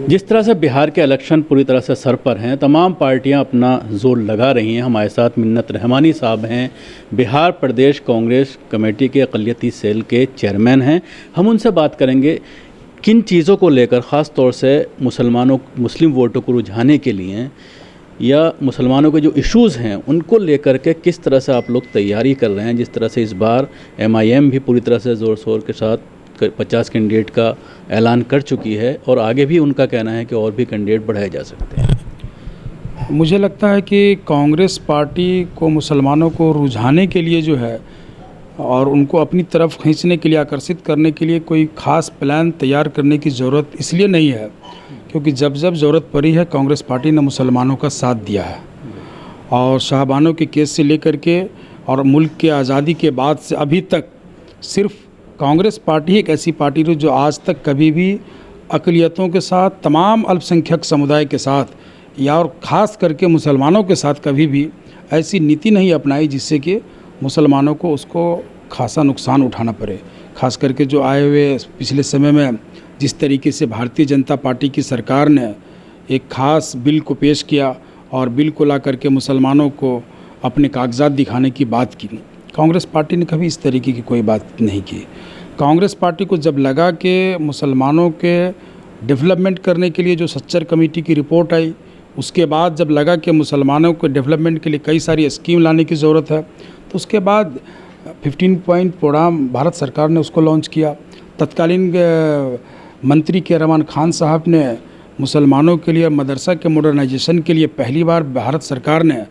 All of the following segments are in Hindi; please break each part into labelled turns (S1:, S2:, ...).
S1: जिस तरह से बिहार के इलेक्शन पूरी तरह से सर पर हैं, तमाम पार्टियां अपना जोर लगा रही हैं। हमारे साथ मिन्नत रहमानी साहब हैं, बिहार प्रदेश कांग्रेस कमेटी के अक़लियती सेल के चेयरमैन हैं। हम उनसे बात करेंगे किन चीज़ों को लेकर, ख़ास तौर से मुस्लिम वोटों को रुझाने के लिए या मुसलमानों के जो इश्यूज़ हैं उनको लेकर के किस तरह से आप लोग तैयारी कर रहे हैं। जिस तरह से इस बार MIM भी पूरी तरह से ज़ोर शोर के साथ 50 कैंडिडेट का ऐलान कर चुकी है और आगे भी उनका कहना है कि और भी कैंडिडेट बढ़ाए जा सकते हैं।
S2: मुझे लगता है कि कांग्रेस पार्टी को मुसलमानों को रुझाने के लिए जो है और उनको अपनी तरफ खींचने के लिए, आकर्षित करने के लिए कोई ख़ास प्लान तैयार करने की ज़रूरत इसलिए नहीं है क्योंकि जब जब ज़रूरत पड़ी है कांग्रेस पार्टी ने मुसलमानों का साथ दिया है। और शाहबानों के केस से लेकर के और मुल्क के आज़ादी के बाद से अभी तक सिर्फ कांग्रेस पार्टी एक ऐसी पार्टी थी जो आज तक कभी भी अक़लियतों के साथ, तमाम अल्पसंख्यक समुदाय के साथ या और ख़ास करके मुसलमानों के साथ कभी भी ऐसी नीति नहीं अपनाई जिससे कि मुसलमानों को उसको खासा नुकसान उठाना पड़े। ख़ास करके जो आए हुए पिछले समय में जिस तरीके से भारतीय जनता पार्टी की सरकार ने एक ख़ास बिल को पेश किया और बिल को ला करके मुसलमानों को अपने कागजात दिखाने की बात की, कांग्रेस पार्टी ने कभी इस तरीके की कोई बात नहीं की। कांग्रेस पार्टी को जब लगा कि मुसलमानों के डेवलपमेंट करने के लिए जो सच्चर कमेटी की रिपोर्ट आई, उसके बाद जब लगा कि मुसलमानों को डेवलपमेंट के लिए कई सारी स्कीम लाने की ज़रूरत है, तो उसके बाद 15 पॉइंट प्रोग्राम भारत सरकार ने उसको लॉन्च किया। तत्कालीन मंत्री के रहमान खान साहब ने मुसलमानों के लिए मदरसा के मॉडर्नाइजेशन के लिए पहली बार भारत सरकार ने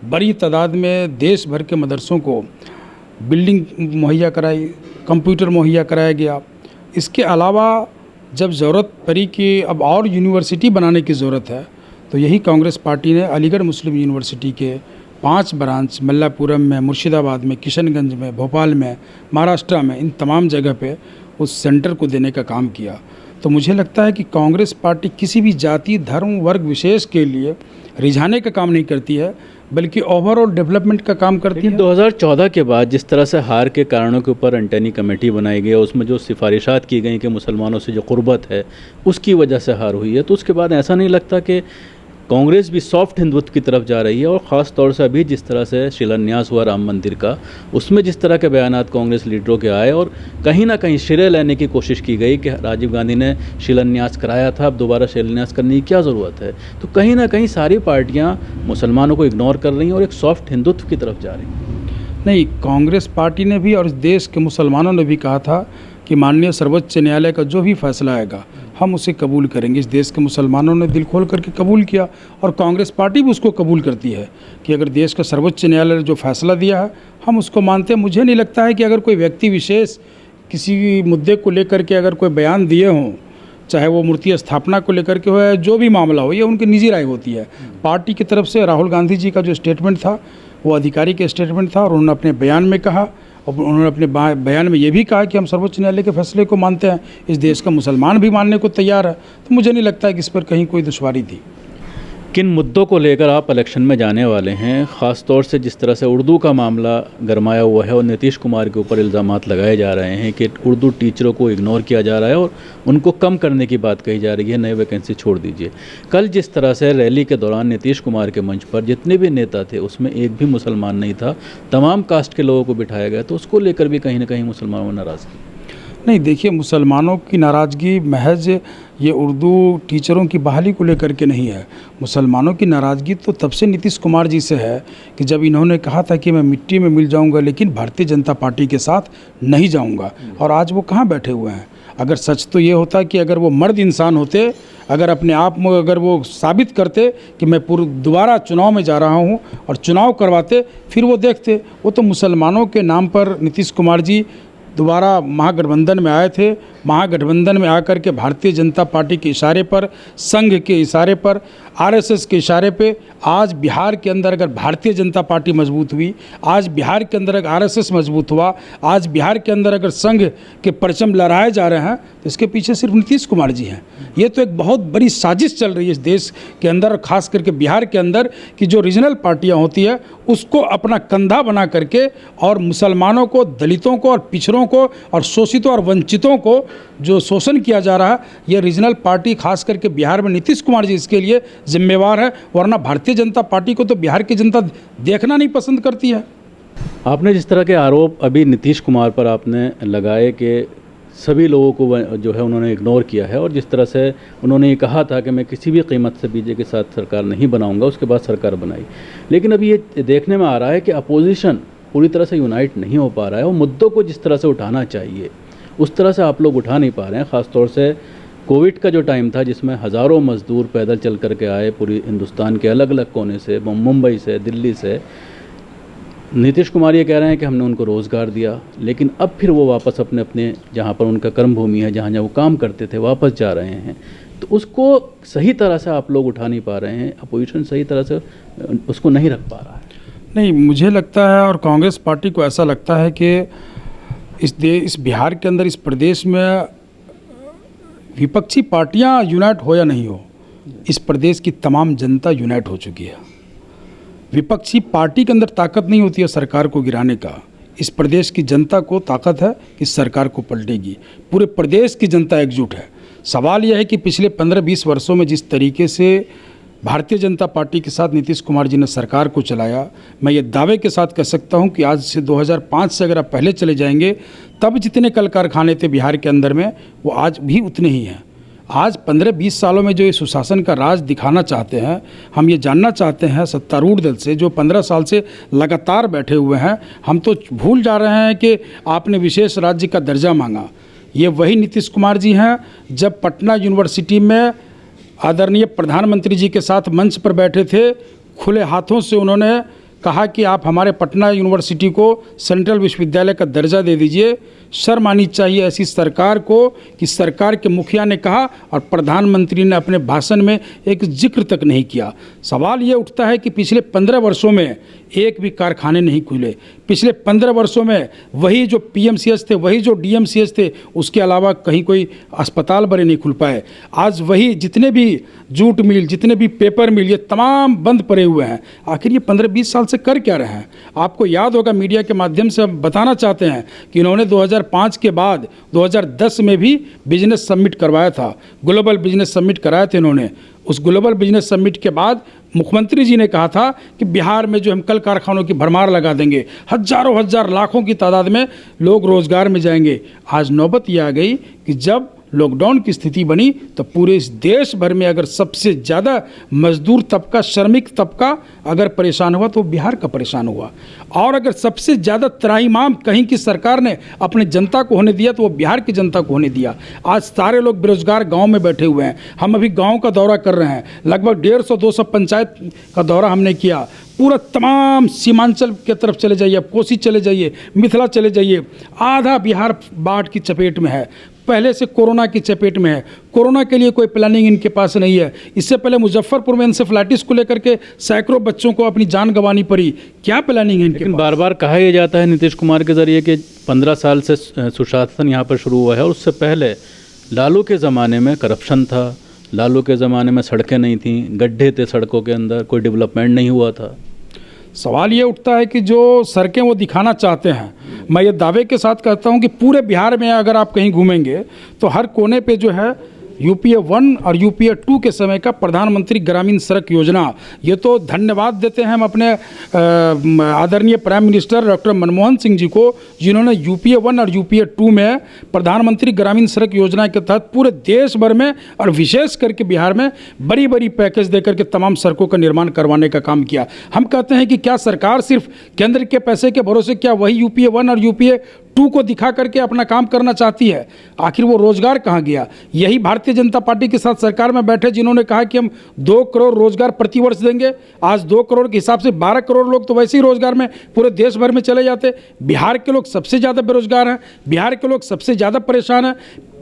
S2: बड़ी तादाद में देश भर के मदरसों को बिल्डिंग मुहैया कराई, कंप्यूटर मुहैया कराया गया। इसके अलावा जब ज़रूरत पड़ी कि अब और यूनिवर्सिटी बनाने की ज़रूरत है, तो यही कांग्रेस पार्टी ने अलीगढ़ मुस्लिम यूनिवर्सिटी के 5 ब्रांच मल्लापुरम में, मुर्शिदाबाद में, किशनगंज में, भोपाल में, महाराष्ट्र में, इन तमाम जगह पे उस सेंटर को देने का काम किया। तो मुझे लगता है कि कांग्रेस पार्टी किसी भी जाति, धर्म, वर्ग विशेष के लिए रिझाने का काम नहीं करती है, बल्कि ओवरऑल डेवलपमेंट का काम करती है।
S1: 2014 के बाद जिस तरह से हार के कारणों के ऊपर एंटनी कमेटी बनाई गई, उसमें जो सिफारिशात की गई कि मुसलमानों से जो क़ुर्बत है उसकी वजह से हार हुई है, तो उसके बाद ऐसा नहीं लगता कि कांग्रेस भी सॉफ्ट हिंदुत्व की तरफ जा रही है? और ख़ास तौर से अभी जिस तरह से शिलान्यास हुआ राम मंदिर का, उसमें जिस तरह के बयानात कांग्रेस लीडरों के आए और कहीं ना कहीं श्रेय लेने की कोशिश की गई कि राजीव गांधी ने शिलान्यास कराया था, अब दोबारा शिलान्यास करने की क्या ज़रूरत है, तो कहीं ना कहीं सारी पार्टियां मुसलमानों को इग्नोर कर रही हैं और एक सॉफ्ट हिंदुत्व की तरफ जा रही हैं।
S2: नहीं, कांग्रेस पार्टी ने भी और इस देश के मुसलमानों ने भी कहा था कि माननीय सर्वोच्च न्यायालय का जो भी फैसला आएगा हम उसे कबूल करेंगे। इस देश के मुसलमानों ने दिल खोल करके कबूल किया और कांग्रेस पार्टी भी उसको कबूल करती है कि अगर देश का सर्वोच्च न्यायालय ने जो फैसला दिया है हम उसको मानते हैं। मुझे नहीं लगता है कि अगर कोई व्यक्ति विशेष किसी मुद्दे को लेकर के अगर कोई बयान दिए हों, चाहे वो मूर्ति स्थापना को लेकर के हो या जो भी मामला हो, ये उनकी निजी राय होती है। पार्टी की तरफ से राहुल गांधी जी का जो स्टेटमेंट था वो अधिकारी के स्टेटमेंट था और उन्होंने अपने बयान में कहा, और उन्होंने अपने बयान में ये भी कहा कि हम सर्वोच्च न्यायालय के फैसले को मानते हैं, इस देश का मुसलमान भी मानने को तैयार है। तो मुझे नहीं लगता है कि इस पर कहीं कोई दुश्वारी थी।
S1: किन मुद्दों को लेकर आप इलेक्शन में जाने वाले हैं? ख़ास तौर से जिस तरह से उर्दू का मामला गरमाया हुआ है और नीतीश कुमार के ऊपर इल्ज़ामात लगाए जा रहे हैं कि उर्दू टीचरों को इग्नोर किया जा रहा है और उनको कम करने की बात कही जा रही है, नए वैकेंसी छोड़ दीजिए। कल जिस तरह से रैली के दौरान नीतीश कुमार के मंच पर जितने भी नेता थे उसमें एक भी मुसलमान नहीं था, तमाम कास्ट के लोगों को बिठाया गया, तो उसको लेकर भी कहीं ना कहीं मुसलमानों ने नाराज़गी।
S2: नहीं, देखिए, मुसलमानों की नाराज़गी महज ये उर्दू टीचरों की बहाली को लेकर के नहीं है। मुसलमानों की नाराज़गी तो तब से नीतीश कुमार जी से है कि जब इन्होंने कहा था कि मैं मिट्टी में मिल जाऊंगा लेकिन भारतीय जनता पार्टी के साथ नहीं जाऊंगा, और आज वो कहाँ बैठे हुए हैं। अगर सच तो ये होता कि अगर वो मर्द इंसान होते, अगर अपने आप में अगर वो साबित करते कि मैं दोबारा चुनाव में जा रहा हूँ और चुनाव करवाते, फिर वो देखते। वो तो मुसलमानों के नाम पर नीतीश कुमार जी दोबारा महागठबंधन में आए थे। महागठबंधन में आकर के भारतीय जनता पार्टी के इशारे पर, संघ के इशारे पर, आरएसएस के इशारे पे आज बिहार के अंदर अगर भारतीय जनता पार्टी मजबूत हुई, आज बिहार के अंदर अगर आरएसएस मजबूत हुआ, आज बिहार के अंदर अगर संघ के परचम लहराए जा रहे हैं, तो इसके पीछे सिर्फ नीतीश कुमार जी हैं। ये तो एक बहुत बड़ी साजिश चल रही है इस देश के अंदर, और ख़ास करके बिहार के अंदर, कि जो रीजनल पार्टियाँ होती है उसको अपना कंधा बना करके और मुसलमानों को, दलितों को और पिछड़ों पिछड़ों को और शोषितों और वंचितों को जो शोषण किया जा रहा है, ये रीजनल पार्टी खास करके बिहार में नीतीश कुमार जी इसके लिए जिम्मेवार है, वरना भारतीय जनता पार्टी को तो बिहार की जनता देखना नहीं पसंद करती है।
S1: आपने जिस तरह के आरोप अभी नीतीश कुमार पर आपने लगाए कि सभी लोगों को जो है उन्होंने इग्नोर किया है, और जिस तरह से उन्होंने ये कहा था कि मैं किसी भी कीमत से बीजेपी के साथ सरकार नहीं बनाऊंगा, उसके बाद सरकार बनाई। लेकिन अभी ये देखने में आ रहा है कि अपोजिशन पूरी तरह से यूनाइट नहीं हो पा रहा है। वो मुद्दों को जिस तरह से उठाना चाहिए उस तरह से आप लोग उठा नहीं पा रहे हैं। ख़ासतौर से कोविड का जो टाइम था जिसमें हज़ारों मज़दूर पैदल चल करके आए पूरी हिंदुस्तान के अलग अलग कोने से, मुंबई से, दिल्ली से। नीतीश कुमार ये कह रहे हैं कि हमने उनको रोज़गार दिया, लेकिन अब फिर वो वापस अपने अपने जहाँ पर उनका कर्मभूमि है, जहाँ जहाँ वो काम करते थे, वापस जा रहे हैं। तो उसको सही तरह से आप लोग उठा नहीं पा रहे हैं, अपोजिशन सही तरह से उसको नहीं रख पा रहा है।
S2: नहीं, मुझे लगता है और कांग्रेस पार्टी को ऐसा लगता है कि इस बिहार के अंदर, इस प्रदेश में विपक्षी पार्टियां यूनाइट हो या नहीं हो, इस प्रदेश की तमाम जनता यूनाइट हो चुकी है। विपक्षी पार्टी के अंदर ताकत नहीं होती है सरकार को गिराने का। इस प्रदेश की जनता को ताकत है कि सरकार को पलटेगी। पूरे प्रदेश की जनता एकजुट है। सवाल यह है कि पिछले 15-20 वर्षों में जिस तरीके से भारतीय जनता पार्टी के साथ नीतीश कुमार जी ने सरकार को चलाया, मैं ये दावे के साथ कह सकता हूं कि आज से 2005 से अगर आप पहले चले जाएंगे, तब जितने कल कारखाने थे बिहार के अंदर में, वो आज भी उतने ही हैं। आज 15-20 सालों में जो ये सुशासन का राज दिखाना चाहते हैं, हम ये जानना चाहते हैं सत्तारूढ़ दल से, जो 15 साल से लगातार बैठे हुए हैं। हम तो भूल जा रहे हैं कि आपने विशेष राज्य का दर्जा मांगा। ये वही नीतीश कुमार जी हैं जब पटना यूनिवर्सिटी में आदरणीय प्रधानमंत्री जी के साथ मंच पर बैठे थे, खुले हाथों से उन्होंने कहा कि आप हमारे पटना यूनिवर्सिटी को सेंट्रल विश्वविद्यालय का दर्जा दे दीजिए। शर्म आनी चाहिए ऐसी सरकार को कि सरकार के मुखिया ने कहा और प्रधानमंत्री ने अपने भाषण में एक जिक्र तक नहीं किया। सवाल ये उठता है कि पिछले 15 वर्षों में एक भी कारखाने नहीं खुले। पिछले 15 वर्षों में वही जो पीएमसीएच थे, वही जो डीएमसीएच थे, उसके अलावा कहीं कोई अस्पताल बड़े नहीं खुल पाए। आज वही जितने भी जूट मिल, जितने भी पेपर मिल, ये तमाम बंद पड़े हुए हैं। आखिर ये 15-20 साल से कर क्या रहे हैं? आपको याद होगा, मीडिया के माध्यम से हम बताना चाहते हैं कि इन्होंने 2005 के बाद 2010 में भी बिजनेस समिट करवाया था, ग्लोबल बिजनेस समिट कराए थे इन्होंने। उस ग्लोबल बिजनेस समिट के बाद मुख्यमंत्री जी ने कहा था कि बिहार में जो हम कल कारखानों की भरमार लगा देंगे, हजारों हजार लाखों की तादाद में लोग रोजगार में जाएंगे। आज नौबत ये आ गई कि जब लॉकडाउन की स्थिति बनी तो पूरे इस देश भर में अगर सबसे ज़्यादा मजदूर तबका, श्रमिक तबका अगर परेशान हुआ तो बिहार का परेशान हुआ। और अगर सबसे ज़्यादा त्राहिमाम कहीं की सरकार ने अपने जनता को होने दिया तो वो बिहार की जनता को होने दिया। आज सारे लोग बेरोजगार गांव में बैठे हुए हैं। हम अभी गांव का दौरा कर रहे हैं, लगभग 150-200 पंचायत का दौरा हमने किया। पूरा तमाम सीमांचल के तरफ चले जाइए, आप कोसी चले जाइए, मिथिला चले जाइए, आधा बिहार बाढ़ की चपेट में है, पहले से कोरोना की चपेट में है। कोरोना के लिए कोई प्लानिंग इनके पास नहीं है। इससे पहले मुजफ्फरपुर में इंसेफ्लाइटिस को लेकर के सैकड़ों बच्चों को अपनी जान गंवानी पड़ी। क्या प्लानिंग है इनके पास?
S1: बार बार कहा यह जाता है नीतीश कुमार के जरिए कि 15 साल से सुशासन यहाँ पर शुरू हुआ है, और उससे पहले लालू के ज़माने में करप्शन था, लालू के ज़माने में सड़कें नहीं थीं, गड्ढे थे सड़कों के अंदर, कोई डेवलपमेंट नहीं हुआ था।
S2: सवाल ये उठता है कि जो सड़कें वो दिखाना चाहते हैं, मैं ये दावे के साथ कहता हूँ कि पूरे बिहार में अगर आप कहीं घूमेंगे तो हर कोने पे जो है यूपीए 1 और यूपीए 2 के समय का प्रधानमंत्री ग्रामीण सड़क योजना, ये तो धन्यवाद देते हैं हम अपने आदरणीय prime minister doctor Manmohan Singh ji को, जिन्होंने यूपीए 1 और यूपीए 2 में प्रधानमंत्री ग्रामीण सड़क योजना के तहत पूरे देश भर में और विशेष करके बिहार में बड़ी बड़ी पैकेज देकर के तमाम सड़कों का निर्माण करवाने का काम किया। हम कहते हैं कि क्या सरकार सिर्फ केंद्र के पैसे के भरोसे क्या वही यूपीए 1 और यूपीए 2 को दिखा करके अपना काम करना चाहती है? आखिर वो रोजगार कहाँ गया? यही भारतीय जनता पार्टी के साथ सरकार में बैठे जिन्होंने कहा कि हम 2 करोड़ रोजगार प्रतिवर्ष देंगे। आज 2 करोड़ के हिसाब से 12 करोड़ लोग तो वैसे ही रोजगार में पूरे देश भर में चले जाते। बिहार के लोग सबसे ज़्यादा बेरोजगार हैं, बिहार के लोग सबसे ज़्यादा परेशान हैं।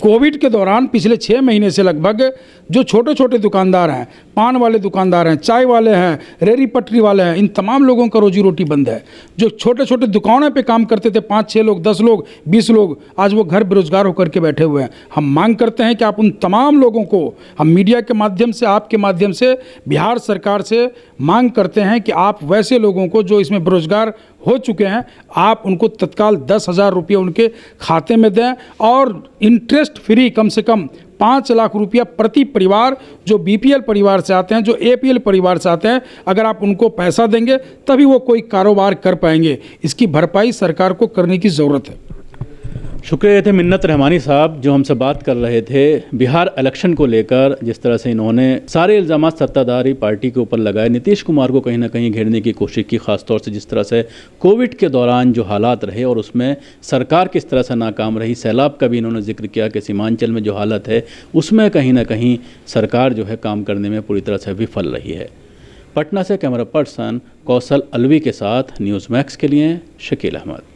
S2: कोविड के दौरान पिछले 6 महीने से लगभग जो छोटे छोटे दुकानदार हैं, पान वाले दुकानदार हैं, चाय वाले हैं, रेहड़ी पटरी वाले हैं, इन तमाम लोगों का रोजी रोटी बंद है। जो छोटे छोटे दुकानों पे काम करते थे 5-6 लोग, 10 लोग, 20 लोग, आज वो घर बेरोजगार होकर के बैठे हुए हैं। हम मांग करते हैं कि आप उन तमाम लोगों को, हम मीडिया के माध्यम से, आपके माध्यम से बिहार सरकार से मांग करते हैं कि आप वैसे लोगों को जो इसमें बेरोजगार हो चुके हैं, आप उनको तत्काल 10,000 रुपये उनके खाते में दें और इंटरेस्ट फ्री कम से कम 5 लाख रुपया प्रति परिवार, जो बीपीएल परिवार से आते हैं, जो एपीएल परिवार से आते हैं, अगर आप उनको पैसा देंगे तभी वो कोई कारोबार कर पाएंगे। इसकी भरपाई सरकार को करने की ज़रूरत है।
S1: शुक्रिया थे मिन्नत रहमानी साहब जो हमसे बात कर रहे थे बिहार इलेक्शन को लेकर। जिस तरह से इन्होंने सारे इल्ज़ाम सत्ताधारी पार्टी के ऊपर लगाए, नीतीश कुमार को कहीं ना कहीं घेरने की कोशिश की, खासतौर से जिस तरह से कोविड के दौरान जो हालात रहे और उसमें सरकार किस तरह से नाकाम रही। सैलाब का भी इन्होंने जिक्र किया कि सीमांचल में जो हालत है उसमें कहीं ना कहीं सरकार जो है काम करने में पूरी तरह से विफल रही है। पटना से कैमरा पर्सन कौशल अलवी के साथ न्यूज़ मैक्स के लिए शकील अहमद।